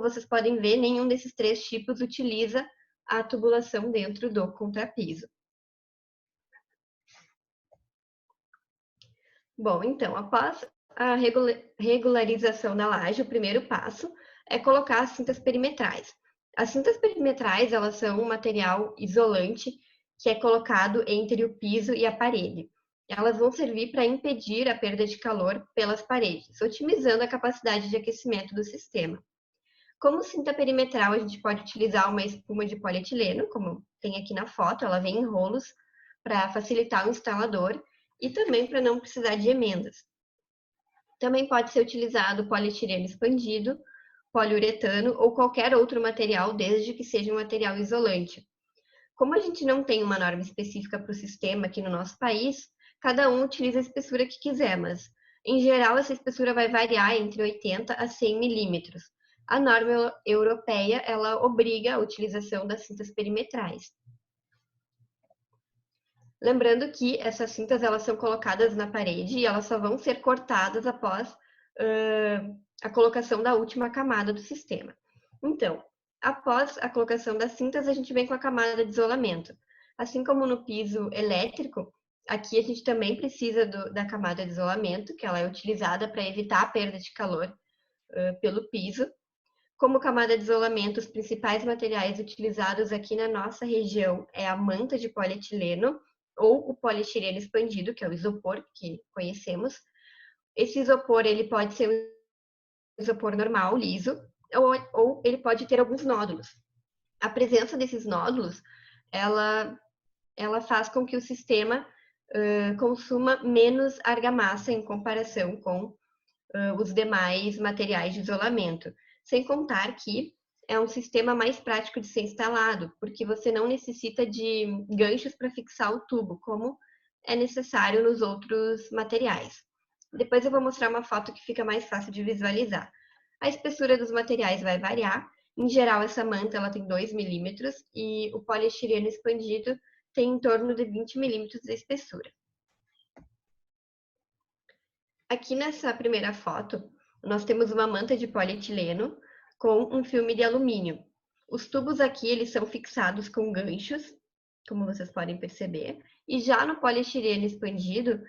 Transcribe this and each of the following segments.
vocês podem ver, nenhum desses três tipos utiliza a tubulação dentro do contrapiso. Bom, então, após a regularização da laje, o primeiro passo é colocar as cintas perimetrais. As cintas perimetrais, elas são um material isolante que é colocado entre o piso e a parede. Elas vão servir para impedir a perda de calor pelas paredes, otimizando a capacidade de aquecimento do sistema. Como cinta perimetral, a gente pode utilizar uma espuma de polietileno, como tem aqui na foto, ela vem em rolos para facilitar o instalador e também para não precisar de emendas. Também pode ser utilizado polietileno expandido, poliuretano ou qualquer outro material, desde que seja um material isolante. Como a gente não tem uma norma específica para o sistema aqui no nosso país, cada um utiliza a espessura que quiser, mas em geral essa espessura vai variar entre 80 a 100 milímetros. A norma europeia, ela obriga a utilização das cintas perimetrais. Lembrando que essas cintas elas são colocadas na parede e elas só vão ser cortadas após a colocação da última camada do sistema. Então, após a colocação das cintas, a gente vem com a camada de isolamento. Assim como no piso elétrico, aqui a gente também precisa da camada de isolamento, que ela é utilizada para evitar a perda de calor pelo piso. Como camada de isolamento, os principais materiais utilizados aqui na nossa região é a manta de polietileno ou o poliestireno expandido, que é o isopor que conhecemos. Esse isopor ele pode ser um isopor normal, liso, ou ele pode ter alguns nódulos. A presença desses nódulos, ela faz com que o sistema consuma menos argamassa em comparação com os demais materiais de isolamento. Sem contar que é um sistema mais prático de ser instalado, porque você não necessita de ganchos para fixar o tubo, como é necessário nos outros materiais. Depois eu vou mostrar uma foto que fica mais fácil de visualizar. A espessura dos materiais vai variar. Em geral, essa manta ela tem 2 milímetros e o poliestireno expandido tem em torno de 20 milímetros de espessura. Aqui nessa primeira foto, nós temos uma manta de polietileno com um filme de alumínio. Os tubos aqui, eles são fixados com ganchos, como vocês podem perceber. E já no poliestireno expandido,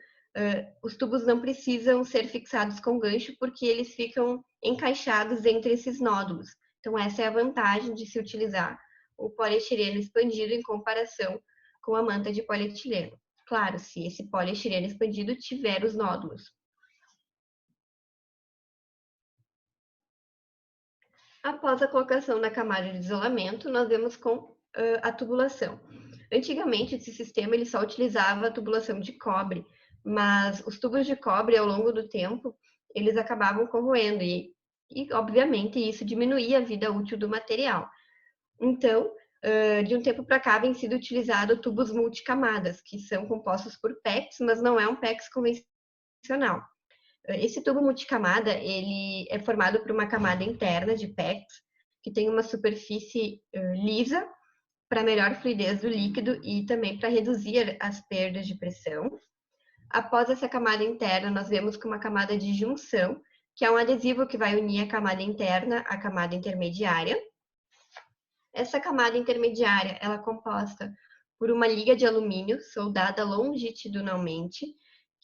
os tubos não precisam ser fixados com gancho, porque eles ficam encaixados entre esses nódulos. Então, essa é a vantagem de se utilizar o poliestireno expandido em comparação com a manta de polietileno. Claro, se esse poliestireno expandido tiver os nódulos. Após a colocação da camada de isolamento, nós vemos com a tubulação. Antigamente, esse sistema ele só utilizava a tubulação de cobre, mas os tubos de cobre, ao longo do tempo, eles acabavam corroendo e obviamente, isso diminuía a vida útil do material. Então, de um tempo para cá, vem sido utilizado tubos multicamadas, que são compostos por PEX, mas não é um PEX convencional. Esse tubo multicamada, ele é formado por uma camada interna de PEX, que tem uma superfície lisa, para melhor fluidez do líquido e também para reduzir as perdas de pressão. Após essa camada interna, nós vemos com uma camada de junção, que é um adesivo que vai unir a camada interna à camada intermediária. Essa camada intermediária, ela é composta por uma liga de alumínio soldada longitudinalmente,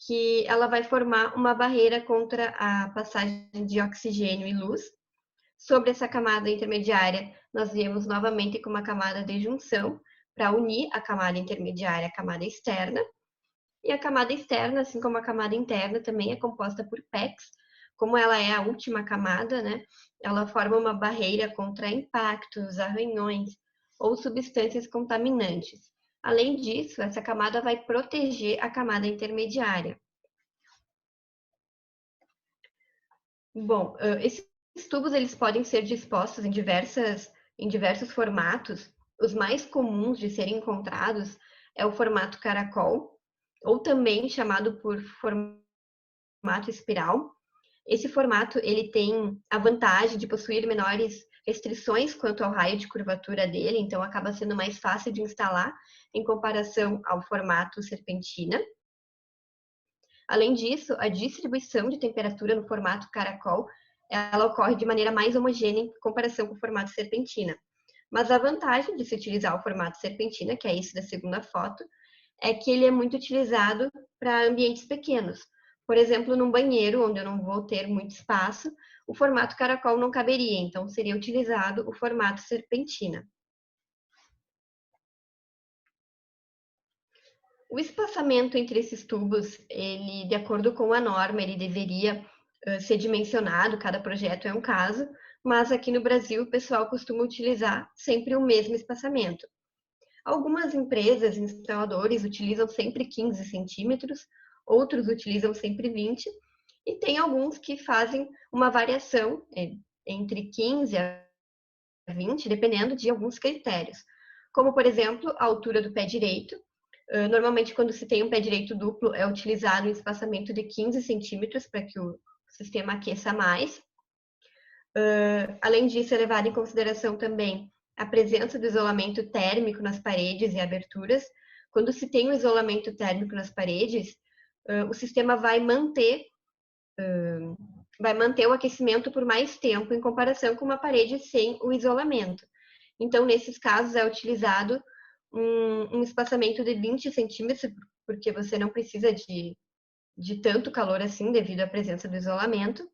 que ela vai formar uma barreira contra a passagem de oxigênio e luz. Sobre essa camada intermediária, nós viemos novamente com uma camada de junção para unir a camada intermediária à camada externa. E a camada externa, assim como a camada interna, também é composta por PEX. Como ela é a última camada, né? Ela forma uma barreira contra impactos, arranhões ou substâncias contaminantes. Além disso, essa camada vai proteger a camada intermediária. Bom, esses tubos eles podem ser dispostos em diversos formatos. Os mais comuns de serem encontrados é o formato caracol, ou também chamado por formato espiral. Esse formato ele tem a vantagem de possuir menores restrições quanto ao raio de curvatura dele, então acaba sendo mais fácil de instalar em comparação ao formato serpentina. Além disso, a distribuição de temperatura no formato caracol ela ocorre de maneira mais homogênea em comparação com o formato serpentina. Mas a vantagem de se utilizar o formato serpentina, que é esse da segunda foto, é que ele é muito utilizado para ambientes pequenos. Por exemplo, num banheiro, onde eu não vou ter muito espaço, o formato caracol não caberia, então seria utilizado o formato serpentina. O espaçamento entre esses tubos, ele, de acordo com a norma, ele deveria ser dimensionado, cada projeto é um caso, mas aqui no Brasil o pessoal costuma utilizar sempre o mesmo espaçamento. Algumas empresas, instaladores, utilizam sempre 15 centímetros, outros utilizam sempre 20, e tem alguns que fazem uma variação entre 15 a 20, dependendo de alguns critérios. Como, por exemplo, a altura do pé direito. Normalmente, quando se tem um pé direito duplo, é utilizado um espaçamento de 15 centímetros para que o sistema aqueça mais. Além disso, é levado em consideração também a presença do isolamento térmico nas paredes e aberturas. Quando se tem o isolamento térmico nas paredes, o sistema vai manter o aquecimento por mais tempo em comparação com uma parede sem o isolamento. Então, nesses casos, é utilizado um espaçamento de 20 centímetros, porque você não precisa de tanto calor assim, devido à presença do isolamento.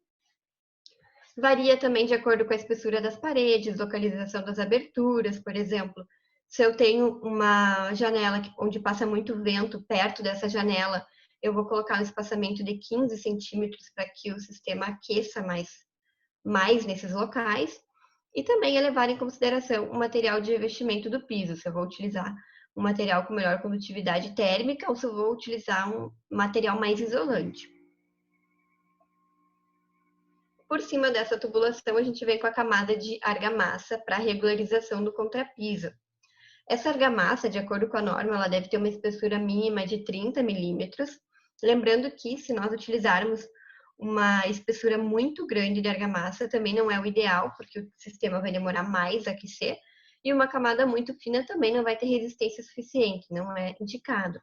Varia também de acordo com a espessura das paredes, localização das aberturas, por exemplo. Se eu tenho uma janela onde passa muito vento perto dessa janela, eu vou colocar um espaçamento de 15 centímetros para que o sistema aqueça mais nesses locais. E também é levar em consideração o material de revestimento do piso, se eu vou utilizar um material com melhor condutividade térmica ou se eu vou utilizar um material mais isolante. Por cima dessa tubulação, a gente vem com a camada de argamassa para regularização do contrapiso. Essa argamassa, de acordo com a norma, ela deve ter uma espessura mínima de 30 milímetros. Lembrando que, se nós utilizarmos uma espessura muito grande de argamassa, também não é o ideal, porque o sistema vai demorar mais a aquecer. E uma camada muito fina também não vai ter resistência suficiente, não é indicado.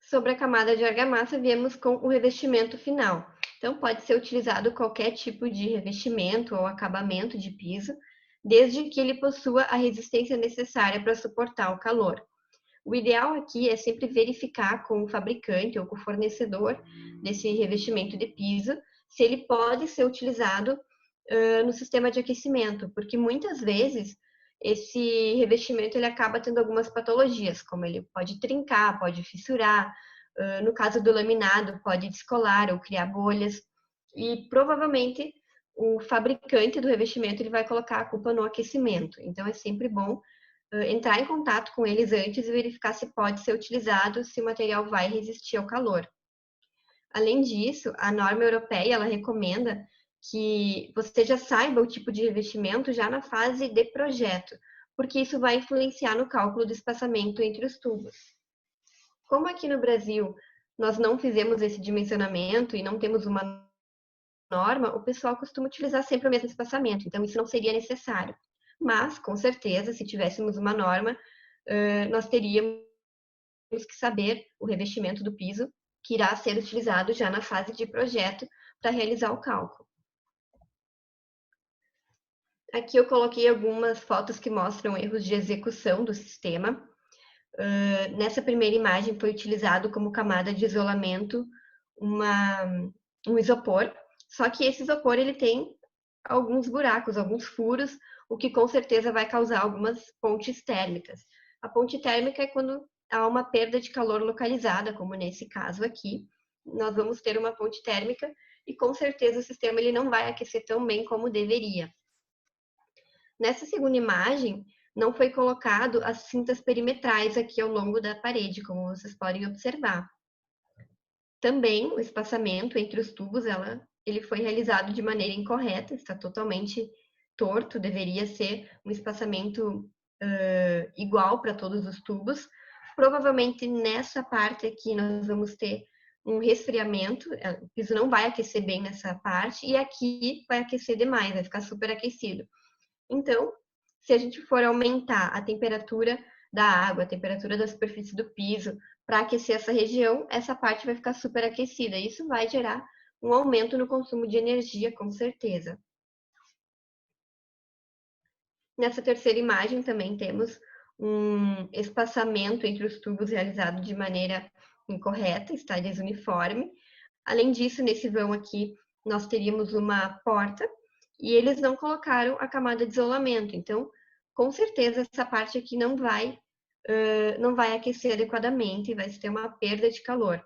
Sobre a camada de argamassa, viemos com o revestimento final. Então, pode ser utilizado qualquer tipo de revestimento ou acabamento de piso, desde que ele possua a resistência necessária para suportar o calor. O ideal aqui é sempre verificar com o fabricante ou com o fornecedor desse revestimento de piso se ele pode ser utilizado no sistema de aquecimento, porque muitas vezes esse revestimento ele acaba tendo algumas patologias, como ele pode trincar, pode fissurar, no caso do laminado, pode descolar ou criar bolhas, e provavelmente o fabricante do revestimento ele vai colocar a culpa no aquecimento. Então é sempre bom entrar em contato com eles antes e verificar se pode ser utilizado, se o material vai resistir ao calor. Além disso, a norma europeia ela recomenda que você já saiba o tipo de revestimento já na fase de projeto, porque isso vai influenciar no cálculo do espaçamento entre os tubos. Como aqui no Brasil nós não fizemos esse dimensionamento e não temos uma norma, o pessoal costuma utilizar sempre o mesmo espaçamento, então isso não seria necessário. Mas, com certeza, se tivéssemos uma norma, nós teríamos que saber o revestimento do piso que irá ser utilizado já na fase de projeto para realizar o cálculo. Aqui eu coloquei algumas fotos que mostram erros de execução do sistema. Nessa primeira imagem foi utilizado como camada de isolamento um isopor, só que esse isopor ele tem alguns buracos, alguns furos, o que com certeza vai causar algumas pontes térmicas. A ponte térmica é quando há uma perda de calor localizada, como nesse caso aqui. Nós vamos ter uma ponte térmica e com certeza o sistema ele não vai aquecer tão bem como deveria. Nessa segunda imagem, não foi colocado as cintas perimetrais aqui ao longo da parede, como vocês podem observar. Também o espaçamento entre os tubos, ele foi realizado de maneira incorreta, está totalmente torto, deveria ser um espaçamento igual para todos os tubos. Provavelmente nessa parte aqui nós vamos ter um resfriamento, o piso não vai aquecer bem nessa parte, e aqui vai aquecer demais, vai ficar super aquecido. Então, se a gente for aumentar a temperatura da água, a temperatura da superfície do piso, para aquecer essa região, essa parte vai ficar super aquecida. Isso vai gerar um aumento no consumo de energia, com certeza. Nessa terceira imagem também temos um espaçamento entre os tubos realizado de maneira incorreta, está desuniforme. Além disso, nesse vão aqui, nós teríamos uma porta e eles não colocaram a camada de isolamento. Então, com certeza, essa parte aqui não vai aquecer adequadamente e vai ter uma perda de calor.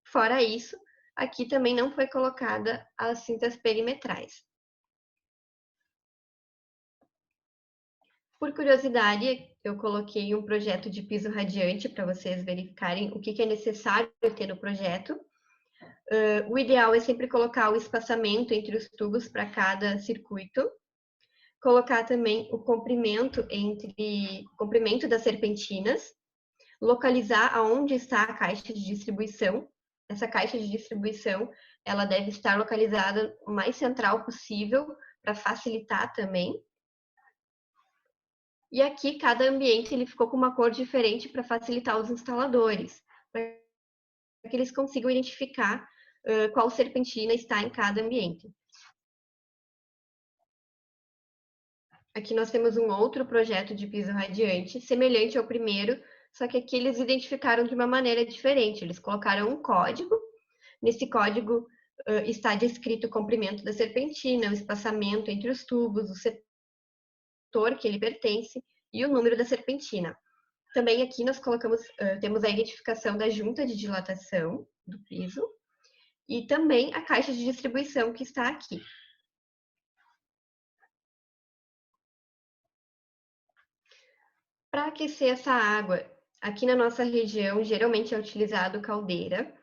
Fora isso, aqui também não foi colocada as cintas perimetrais. Por curiosidade, eu coloquei um projeto de piso radiante para vocês verificarem o que é necessário ter no projeto. O ideal é sempre colocar o espaçamento entre os tubos para cada circuito. Colocar também o comprimento das serpentinas. Localizar aonde está a caixa de distribuição. Essa caixa de distribuição, ela deve estar localizada o mais central possível para facilitar também. E aqui, cada ambiente ele ficou com uma cor diferente para facilitar os instaladores, para que eles consigam identificar qual serpentina está em cada ambiente. Aqui nós temos um outro projeto de piso radiante, semelhante ao primeiro, só que aqui eles identificaram de uma maneira diferente. Eles colocaram um código, nesse código está descrito o comprimento da serpentina, o espaçamento entre os tubos, o setor que ele pertence e o número da serpentina. Também aqui nós temos a identificação da junta de dilatação do piso e também a caixa de distribuição que está aqui. Para aquecer essa água, aqui na nossa região geralmente é utilizado caldeira.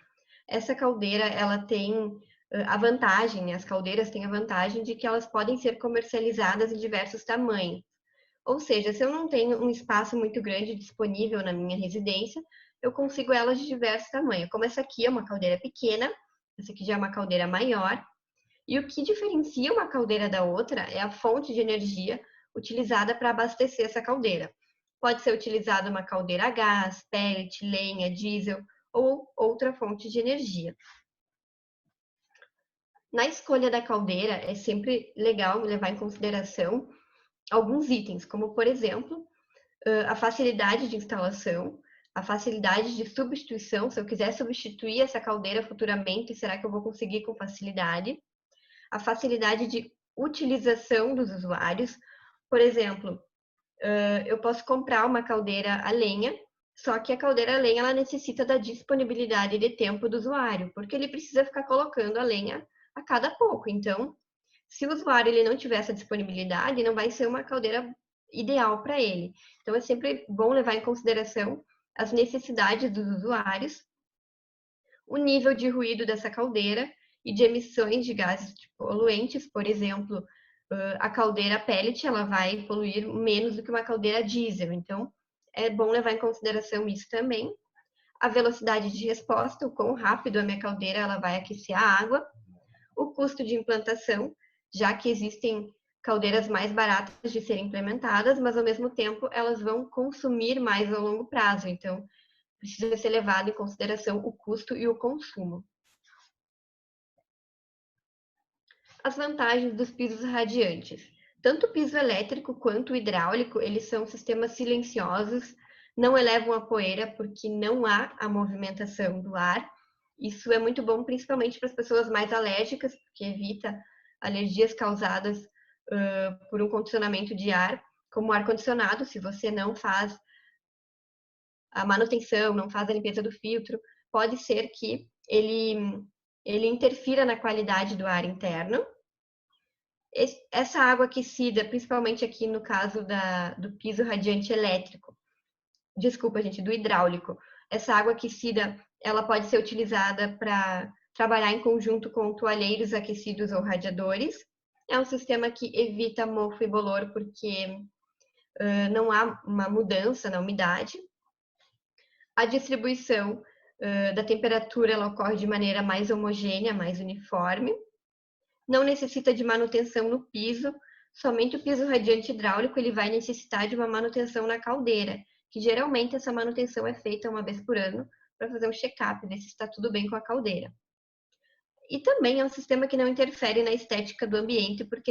Essa caldeira, ela tem a vantagem, as caldeiras têm a vantagem de que elas podem ser comercializadas em diversos tamanhos. Ou seja, se eu não tenho um espaço muito grande disponível na minha residência, eu consigo elas de diversos tamanhos. Como essa aqui é uma caldeira pequena, essa aqui já é uma caldeira maior. E o que diferencia uma caldeira da outra é a fonte de energia utilizada para abastecer essa caldeira. Pode ser utilizada uma caldeira a gás, pellet, lenha, diesel ou outra fonte de energia. Na escolha da caldeira, é sempre legal levar em consideração alguns itens, como, por exemplo, a facilidade de instalação, a facilidade de substituição, se eu quiser substituir essa caldeira futuramente, será que eu vou conseguir com facilidade? A facilidade de utilização dos usuários, por exemplo, eu posso comprar uma caldeira a lenha, só que a caldeira a lenha ela necessita da disponibilidade de tempo do usuário, porque ele precisa ficar colocando a lenha a cada pouco. Então, se o usuário ele não tiver essa disponibilidade, não vai ser uma caldeira ideal para ele. Então, é sempre bom levar em consideração as necessidades dos usuários, o nível de ruído dessa caldeira e de emissões de gases poluentes, por exemplo, a caldeira pellet ela vai poluir menos do que uma caldeira diesel. Então, é bom levar em consideração isso também. A velocidade de resposta, o quão rápido a minha caldeira ela vai aquecer a água, o custo de implantação, já que existem caldeiras mais baratas de serem implementadas, mas ao mesmo tempo elas vão consumir mais a longo prazo. Então, precisa ser levado em consideração o custo e o consumo. As vantagens dos pisos radiantes. Tanto o piso elétrico quanto o hidráulico, eles são sistemas silenciosos, não elevam a poeira porque não há a movimentação do ar. Isso é muito bom, principalmente para as pessoas mais alérgicas, porque evita alergias causadas por um condicionamento de ar, como o ar-condicionado. Se você não faz a manutenção, não faz a limpeza do filtro, pode ser que ele interfira na qualidade do ar interno. Essa água aquecida, principalmente aqui no caso do piso radiante elétrico, desculpa, gente, do hidráulico, essa água aquecida, ela pode ser utilizada para trabalhar em conjunto com toalheiros aquecidos ou radiadores. É um sistema que evita mofo e bolor porque não há uma mudança na umidade. A distribuição da temperatura ela ocorre de maneira mais homogênea, mais uniforme. Não necessita de manutenção no piso, somente o piso radiante hidráulico ele vai necessitar de uma manutenção na caldeira, que geralmente essa manutenção é feita uma vez por ano para fazer um check-up, ver se está tudo bem com a caldeira. E também é um sistema que não interfere na estética do ambiente, porque ele